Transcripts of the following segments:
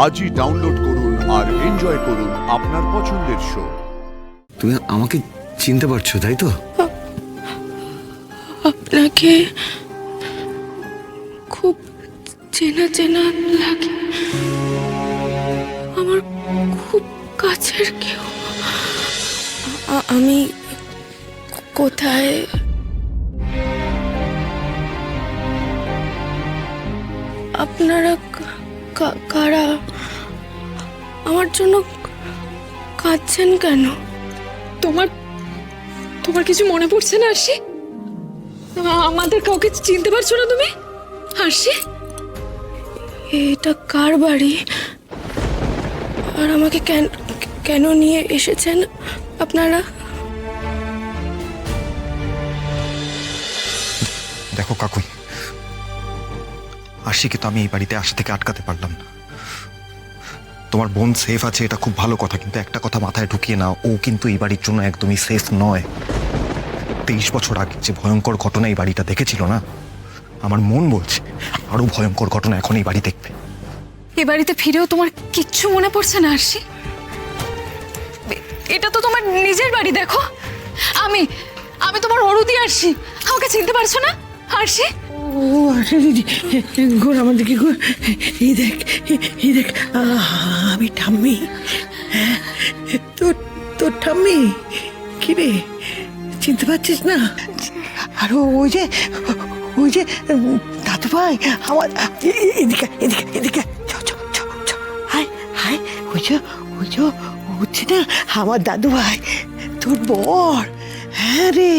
আজই ডাউনলোড করুন আর এনজয় করুন আপনার পছন্দের শো। তুমি আমাকে চিনতে পারছো তাই তো? আপনাকে খুব চেনা চেনা লাগে। আমার খুব কাছের কেউ। আমি কোথায়? আপনারা কারা? আমার জন্য কাঁদছেন কেন? তোমার তোমার কিছু মনে পড়ছে না আরশি? আমাদের কাউকে চিনতে পারছো না তুমি আরশি? এটা কার বাড়ি আর আমাকে কেন নিয়ে এসেছেন আপনারা? দেখো কাকুই, আরশিকে তো আমি এই বাড়িতে আসা থেকে আটকাতে পারলাম না। তোমার বোন সেফ আছে এটা খুব ভালো কথা, কিন্তু একটা কথা মাথায় ঢুকিয়ে নাও, ও কিন্তু এই বাড়ির জন্য একদমই সেফ নয়। 23 বছর আগে যে ভয়ঙ্কর ঘটনা এই বাড়িটা দেখেছিল না, আমার মন বলছে আরো ভয়ঙ্কর ঘটনা এখন এই বাড়ি দেখবে। এ বাড়িতে ফিরেও তোমার কিচ্ছু মনে পড়ছে না আরশি? এটা তো তোমার নিজের বাড়ি। দেখো, আমি আমি তোমার অরুদি আরশি। আমাকে চিনতে পারছো না আরশি? ও আরে দিদি, ঘোর আমার দিকে ঘোর। এই দেখ, এই দেখ, আমি ঠাম্মি। হ্যাঁ, তোর তোর ঠাম্মি। কি রে, চিনতে পারছিস না? আর ওই যে দাদু ভাই আমার, এদিকে এদিকে এদিকে, হাই হাই, ওই যে হচ্ছে না আমার দাদু ভাই, তোর বর। হ্যাঁ রে,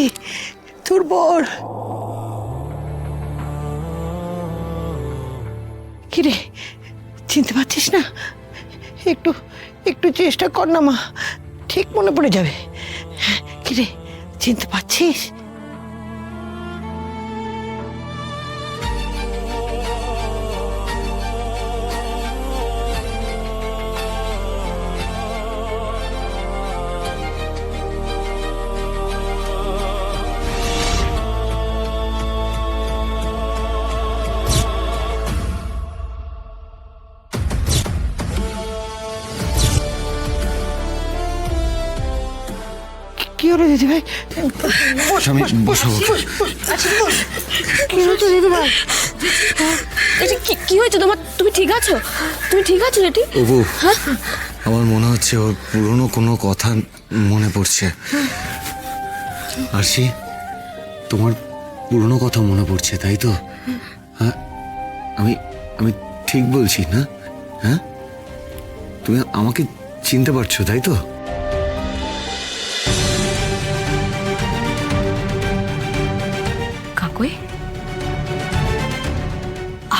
তোর বর। কিরে, চিনতে পারছিস না? একটু একটু চেষ্টা কর না মা, ঠিক মনে পড়ে যাবে। কিরে, চিনতে পারছিস? কি হলো দিদি ভাই? স্বামী, বসো। কি হচ্ছে দিদি ভাই? এটা কি হয়েছে তোমার? তুমি ঠিক আছো? তুমি ঠিক আছো এটি? ওবু, আমার মনে হচ্ছে ওর পুরনো কোনো কথা মনে পড়ছে। আরশি, তোমার পুরনো কথা মনে পড়ছে তাই তো? হ্যাঁ, আমি আমি ঠিক বলছি না? হ্যাঁ, তুমি আমাকে চিনতে পারছো তাই তো? কাকুই,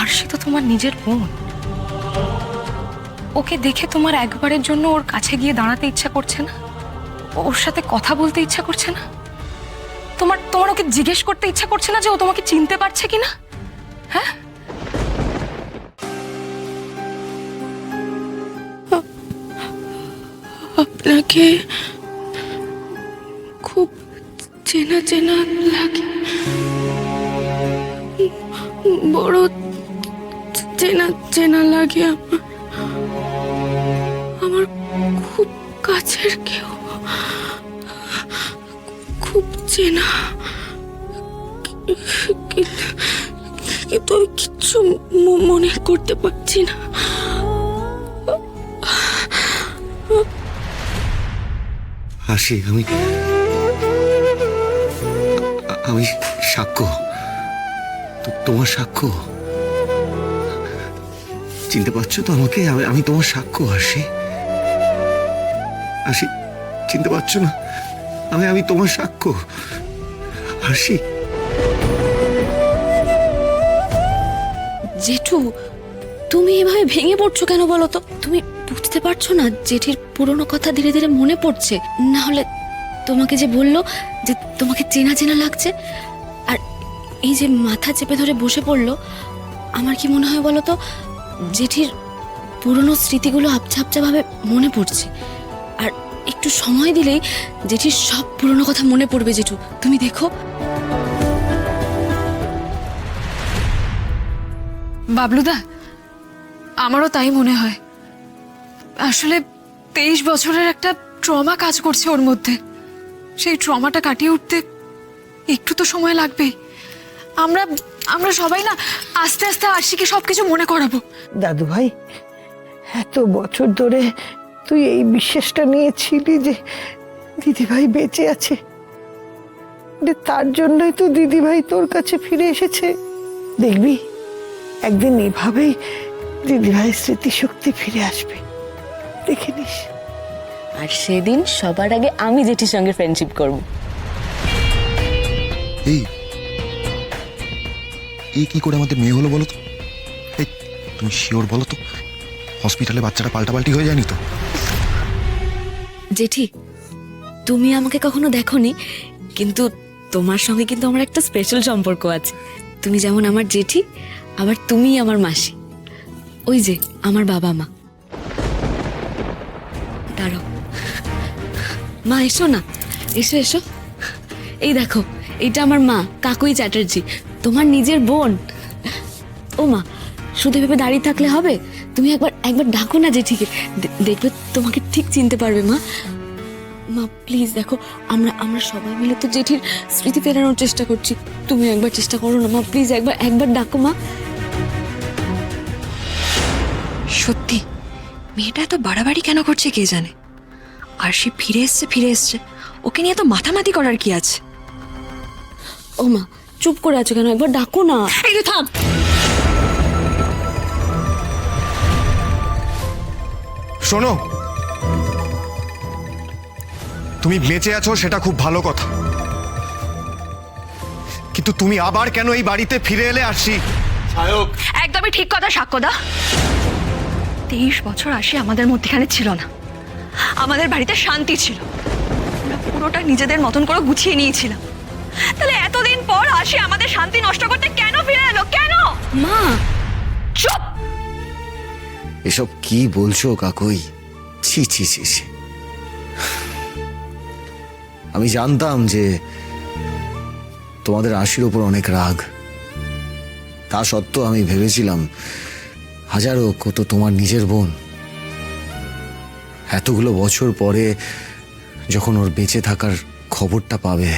আরশি তো তোমার নিজের বোন। ওকে দেখে তোমার একবারের জন্য ওর কাছে গিয়ে দাঁড়াতে ইচ্ছা করছে না? ওর সাথে কথা বলতে ইচ্ছা করছে না? তোমার তোমার ওকে জিজ্ঞেস করতে ইচ্ছা করছে না যে ও তোমাকে চিনতে পারছে কিনা? হ্যাঁ, আপনাকে খুব চেনা চেনা লাগে। বড় চেনা চেনা লাগে আমার খুব কাছের কেউ, খুব চেনা। কিন্তু আমি কিচ্ছু মনে করতে পারছি না। আরশি, আমি সাক্ষ্য, তোমার সাক্ষ্য। চিনতে পারছো তো আমাকে? আমি তোমার সাক্ষ্য আরশি। আরশি, চিনতে পারছো না? আমি তোমার সাক্ষ্য আরশি। জেঠু, তুমি এভাবে ভেঙে পড়ছো কেন বলো তো? তুমি বুঝতে পারছো না জেঠির পুরনো কথা ধীরে ধীরে মনে পড়ছে? না হলে তোমাকে যে বললো যে তোমাকে চেনা চেনা লাগছে, আর এই যে মাথা চেপে ধরে বসে পড়লো, আমার কি মনে হয় বলো তো, জেঠির পুরনো স্মৃতিগুলো আবছা আবছা ভাবে মনে পড়ছে। আর একটু সময় দিলেই জেঠির সব পুরনো কথা মনে পড়বে জেঠু, তুমি দেখো। বাবলুদা, আমারও তাই মনে হয়। আসলে 23 বছরের একটা ট্রমা কাজ করছে ওর মধ্যে। সেই ট্রমাটা কাটিয়ে উঠতে একটু তো সময় লাগবেই। আমরা আমরা সবাই না আস্তে আস্তে আরশিকে সবকিছু মনে করাবো। দাদু ভাই, এত বছর ধরে তুই এই বিশ্বাসটা নিয়েছিলি যে দিদিভাই বেঁচে আছে, তার জন্যই তো দিদিভাই তোর কাছে ফিরে এসেছে। দেখবি একদিন এভাবেই দিদিভাই স্মৃতিশক্তি ফিরে আসবে, দেখে নিস। আর সেদিন সবার আগে আমি জেঠির সঙ্গে ফ্রেন্ডশিপ করব। এই এই কি করে আমাদের মেয়ে হলো বলো তো? এই তুমি শিওর বলো তো হসপিটালে বাচ্চাটা পাল্টাপাল্টি হয়ে যায়নি তো? জেঠি, তুমি আমাকে কখনো দেখোনি, কিন্তু তোমার সঙ্গে কিন্তু আমার একটা স্পেশাল সম্পর্ক আছে। তুমি যেমন আমার জেঠি, আবার তুমি আমার মাসি। ওই যে আমার বাবা মা। দাঁড়াও মা, এসো না, এসো এসো। এই দেখো, এটা আমার মা কাকুই চ্যাটার্জি, তোমার নিজের বোন। ও মা, শুধু ভেবে দাঁড়িয়ে থাকলে হবে? তুমি একবার একবার ডাকো না জেঠিকে, দেখবে তোমাকে ঠিক চিনতে পারবে মা। মা প্লিজ দেখো, আমরা আমরা সবাই মিলে তো জেঠির স্মৃতি ফেরানোর চেষ্টা করছি। তুমি একবার চেষ্টা করো না মা, প্লিজ একবার একবার ডাকো মা। সত্যি মেয়েটা এত বাড়াবাড়ি কেন করছে কে জানে। আর সে ফিরে এসছে, ওকে নিয়ে তো মাথামাতি করার কি আছে? ও মা, চুপ করে আছো কেন? একবার ডাকো না। এই যে থাম। শোনো, তুমি বেঁচে আছো সেটা খুব ভালো কথা, কিন্তু তুমি আবার কেন এই বাড়িতে ফিরে এলে আরশি? সায়ক, একদমই ঠিক কথা সাক্ষ্যদা। 23 বছর আরশি আমাদের মধ্যখানে ছিল না, আমাদের বাড়িতে শান্তি ছিল, আমরা পুরোটা নিজেদের মতন করে গুছিয়ে নিয়েছিলাম। তাহলে এতদিন পর আরশি আমাদের শান্তি নষ্ট করতে কেন ফিরে এলো? কেন? মা চুপ! এসব কি বলছো কাকুই? ছি ছি ছি ছি। আমি জানতাম যে তোমাদের আশির ওপর অনেক রাগ, তা সত্ত্বেও আমি ভেবেছিলাম হাজারো কত তোমার নিজের বোন। এতগুলো বছর পরে যখন ওর বেঁচে থাকার খবরটা পাবে,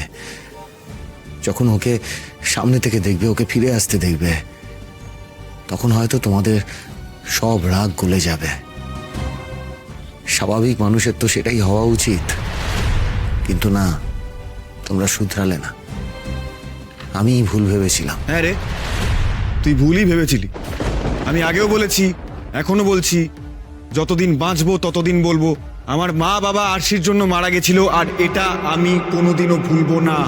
যখন ওকে সামনে থেকে দেখবে, ওকে ফিরে আসতে দেখবে, তখন হয়তো তোমাদের সব রাগ গলে যাবে। স্বাভাবিক মানুষের তো সেটাই হওয়া উচিত, কিন্তু না, তোমরা শুধরালে না। আমি ভুল ভেবেছিলাম। হ্যাঁ রে, তুই ভুলই ভেবেছিলি। আমি আগেও বলেছি, এখনো বলছি, যতদিন বাঁচবো ততদিন বলবো, আমার মা বাবা আরশির জন্য মারা গেছিল, আর এটা আমি কোনোদিনও ভুলবো না।